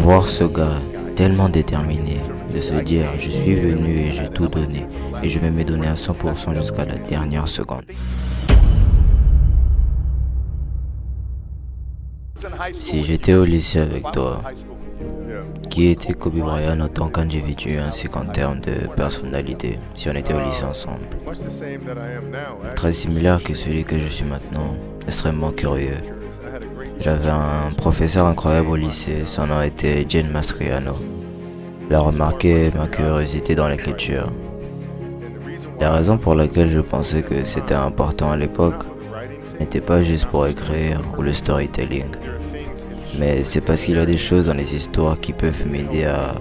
voir ce gars tellement déterminé, de se dire je suis venu et j'ai tout donné et je vais me donner à 100% jusqu'à la dernière seconde. Si j'étais au lycée avec toi, qui était Kobe Bryant en tant qu'individu ainsi qu'en termes de personnalité, si on était au lycée ensemble? Très similaire que celui que je suis maintenant, extrêmement curieux. J'avais un professeur incroyable au lycée, son nom était Gene Mastriano. Il a remarqué ma curiosité dans l'écriture. La raison pour laquelle je pensais que c'était important à l'époque n'était pas juste pour écrire ou le storytelling, mais c'est parce qu'il y a des choses dans les histoires qui peuvent m'aider à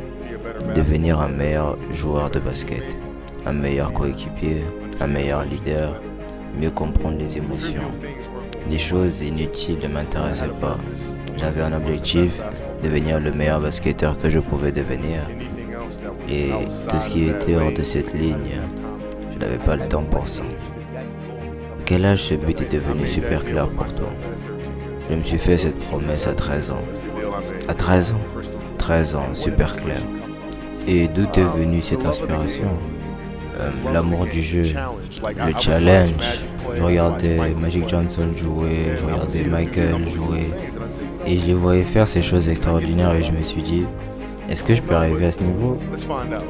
devenir un meilleur joueur de basket, un meilleur coéquipier, un meilleur leader, mieux comprendre les émotions. Les choses inutiles ne m'intéressaient pas. J'avais un objectif, devenir le meilleur basketteur que je pouvais devenir. Et tout ce qui était hors de cette ligne, je n'avais pas le temps pour ça. À quel âge ce but est devenu super clair pour toi? Je me suis fait cette promesse à 13 ans. À 13 ans? 13 ans, super clair. Et d'où est venue cette inspiration? L'amour du jeu, le challenge. Je regardais Magic Johnson jouer, je regardais Michael jouer. Et je les voyais faire ces choses extraordinaires et je me suis dit, est-ce que je peux arriver à ce niveau?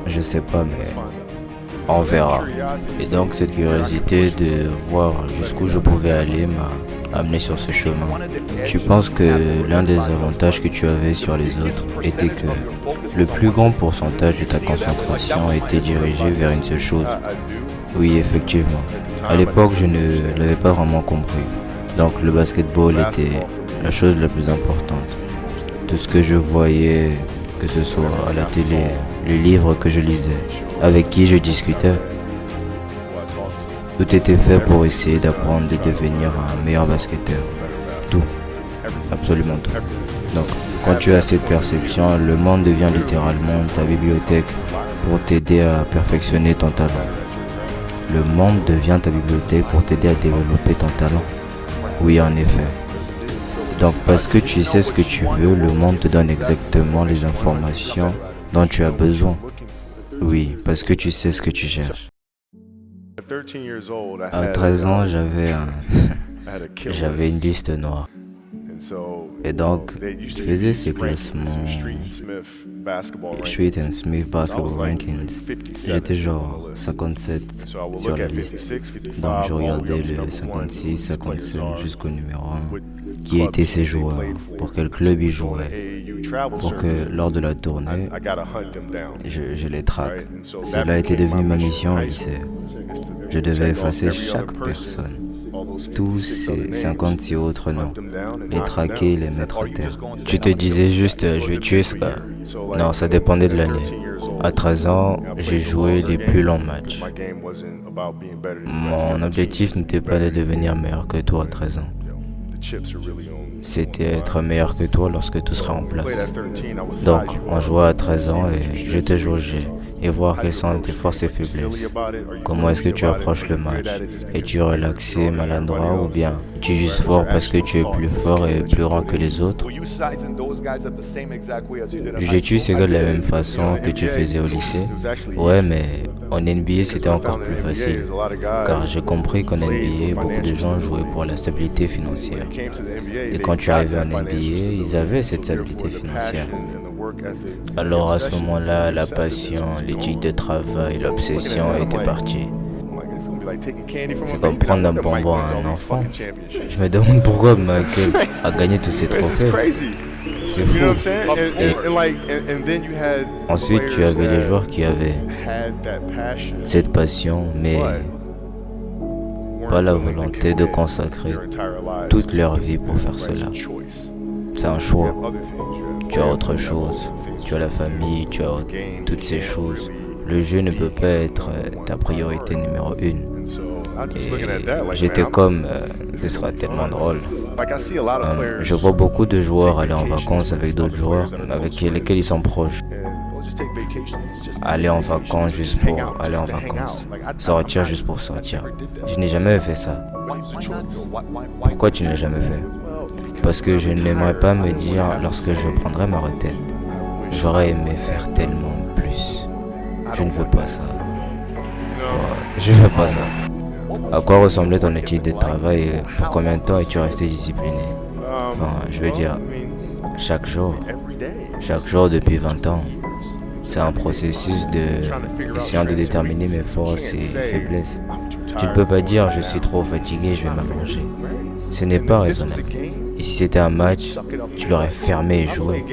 Je sais pas, mais on verra. Et donc cette curiosité de voir jusqu'où je pouvais aller m'a amené sur ce chemin. Tu penses que l'un des avantages que tu avais sur les autres était que le plus grand pourcentage de ta concentration était dirigé vers une seule chose? Oui, effectivement. À l'époque, je ne l'avais pas vraiment compris. Donc le basketball était la chose la plus importante. Tout ce que je voyais, que ce soit à la télé, les livres que je lisais, avec qui je discutais, tout était fait pour essayer d'apprendre de devenir un meilleur basketteur. Tout. Absolument tout. Donc, quand tu as cette perception, le monde devient littéralement ta bibliothèque pour t'aider à perfectionner ton talent. Le monde devient ta bibliothèque pour t'aider à développer ton talent. Oui, en effet. Donc, parce que tu sais ce que tu veux, le monde te donne exactement les informations dont tu as besoin. Oui, parce que tu sais ce que tu cherches. À 13 ans, j'avais une liste noire. Et donc, je faisais ces classements Street and Smith Basketball Rankings. J'étais genre 57 sur la liste. Donc, je regardais le 56, 57 jusqu'au numéro 1. Qui étaient ces joueurs? Pour quel club ils jouaient? Pour que lors de la tournée, je les traque. Cela était devenu ma mission au lycée. Je devais effacer chaque personne, tous ces 56 autres noms, les traquer et les mettre à terre. Tu te disais juste, je vais tuer ce gars. Non, ça dépendait de l'année. À 13 ans, j'ai joué les plus longs matchs. Mon objectif n'était pas de devenir meilleur que toi à 13 ans. C'était être meilleur que toi lorsque tout sera en place. Donc, on jouait à 13 ans et je te jaugeais et voir quelles sont tes forces et faiblesses. Comment est-ce que tu approches le match? Es-tu relaxé, maladroit ou bien es-tu juste fort parce que tu es plus fort et plus grand que les autres? Jugeais-tu ces gars de la même façon que tu faisais au lycée? Ouais, mais en NBA c'était encore plus facile. Car j'ai compris qu'en NBA, beaucoup de gens jouaient pour la stabilité financière. Et quand tu arrivais en NBA, ils avaient cette stabilité financière. Alors à ce moment-là, la passion, l'éthique de travail, l'obsession étaient partis. C'est comme prendre un bonbon à un enfant. Je me demande pourquoi Michael a gagné tous ces trophées. C'est fou. Et ensuite, tu avais les joueurs qui avaient cette passion, mais pas la volonté de consacrer toute leur vie pour faire cela. C'est un choix. Tu as autre chose. Tu as la famille, tu as toutes ces choses. Le jeu ne peut pas être ta priorité numéro 1. Et j'étais comme, ce sera tellement drôle. Je vois beaucoup de joueurs aller en vacances avec d'autres joueurs avec lesquels ils sont proches. Aller en vacances juste pour aller en vacances. Sortir juste pour sortir. Je n'ai jamais fait ça. Pourquoi tu ne l'as jamais fait? Parce que je n'aimerais pas me dire lorsque je prendrai ma retraite. J'aurais aimé faire tellement plus. Je ne veux pas ça. Je veux pas ça. À quoi ressemblait ton éthique de travail et pour combien de temps es-tu resté discipliné? Enfin, je veux dire, chaque jour depuis 20 ans. C'est un processus de essayant de déterminer mes forces et faiblesses. Tu ne peux pas dire je suis trop fatigué, je vais m'allonger. Ce n'est pas raisonnable. Et si c'était un match, tu l'aurais fermé et joué.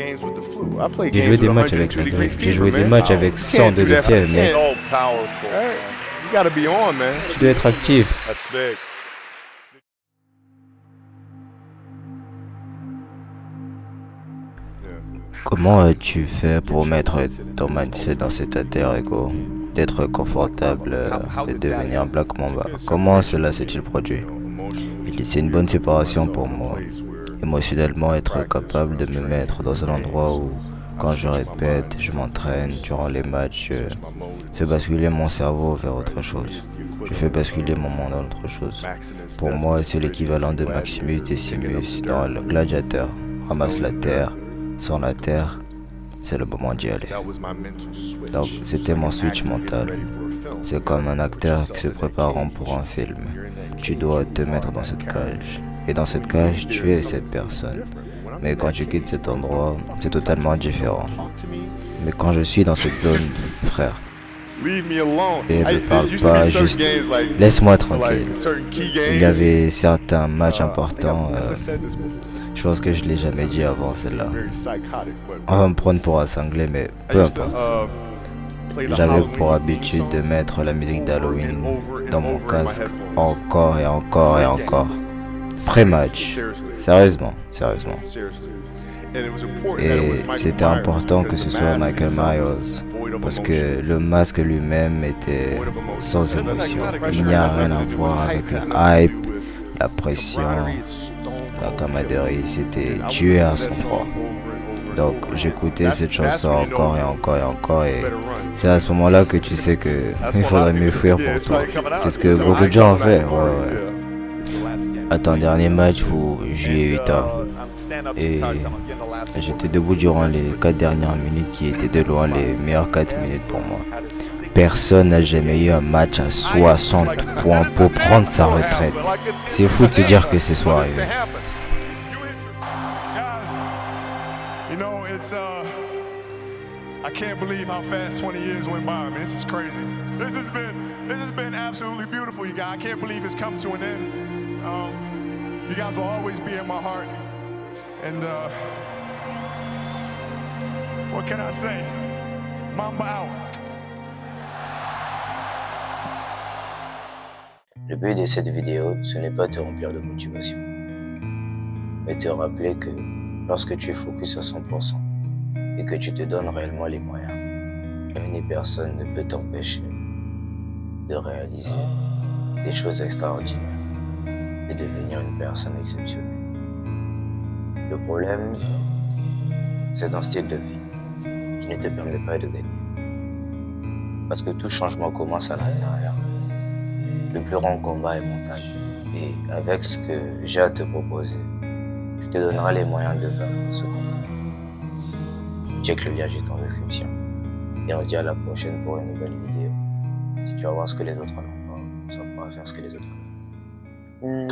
J'ai joué des matchs avec la grippe, j'ai joué des matchs avec 102 de fièvre, mais tu dois être actif. Comment as-tu fait pour mettre ton mindset dans cet alter ego, d'être confortable et devenir Black Mamba? Comment cela s'est-il produit? C'est une bonne séparation pour moi. Émotionnellement, être capable de me mettre dans un endroit où, quand je répète, je m'entraîne durant les matchs, je fais basculer mon cerveau vers autre chose. Je fais basculer mon monde dans autre chose. Pour moi, c'est l'équivalent de Maximus Decimus dans le Gladiateur. Ramasse la terre, sans la terre, c'est le moment d'y aller. Donc, c'était mon switch mental. C'est comme un acteur qui se préparant pour un film. Tu dois te mettre dans cette cage. Et dans cette cage, tu es cette personne. Mais quand tu quittes cet endroit, c'est totalement différent. Mais quand je suis dans cette zone, frère, et ne parle pas, juste laisse-moi tranquille. Il y avait certains matchs importants. Je pense que je l'ai jamais dit avant celle-là. On va me prendre pour un cinglé, mais peu importe. J'avais pour habitude de mettre la musique d'Halloween dans mon casque encore et encore et encore. Pré-match. Sérieusement. Et c'était important que ce soit Michael Myers, parce que le masque lui-même était sans émotion. Il n'y a rien à voir avec la hype, la pression, la camaraderie. C'était tué à son froid. Donc j'écoutais cette chanson encore et encore et encore, et c'est à ce moment-là que tu sais que il faudrait mieux fuir pour toi. C'est ce que beaucoup de gens ont fait. Ouais. À ton dernier match, vous jouiez Utah. Et j'étais debout durant les 4 dernières minutes qui étaient de loin les meilleures 4 minutes pour moi. Personne n'a jamais eu un match à 60 points pour prendre sa retraite. C'est fou de se dire que ce soit arrivé. I can't believe how fast 20 years went by. I mean, this is crazy. This has been absolutely beautiful, you guys. I can't believe it's come to an end. You guys will always be in my heart. And what can I say? Mamba out. Le but de cette vidéo, ce n'est pas de te remplir de motivation, mais te rappeler que lorsque tu focuses à 100%, et que tu te donnes réellement les moyens, rien ni personne ne peut t'empêcher de réaliser des choses extraordinaires et devenir une personne exceptionnelle. Le problème, c'est un style de vie qui ne te permet pas de gagner. Parce que tout changement commence à l'intérieur. Le plus grand combat est mental. Et avec ce que j'ai à te proposer, je te donnerai les moyens de vaincre ce combat. Check le lien juste en description. Et on se dit à la prochaine pour une nouvelle vidéo. Si tu vas voir ce que les autres n'ont pas, tu vas pouvoir faire ce que les autres ont.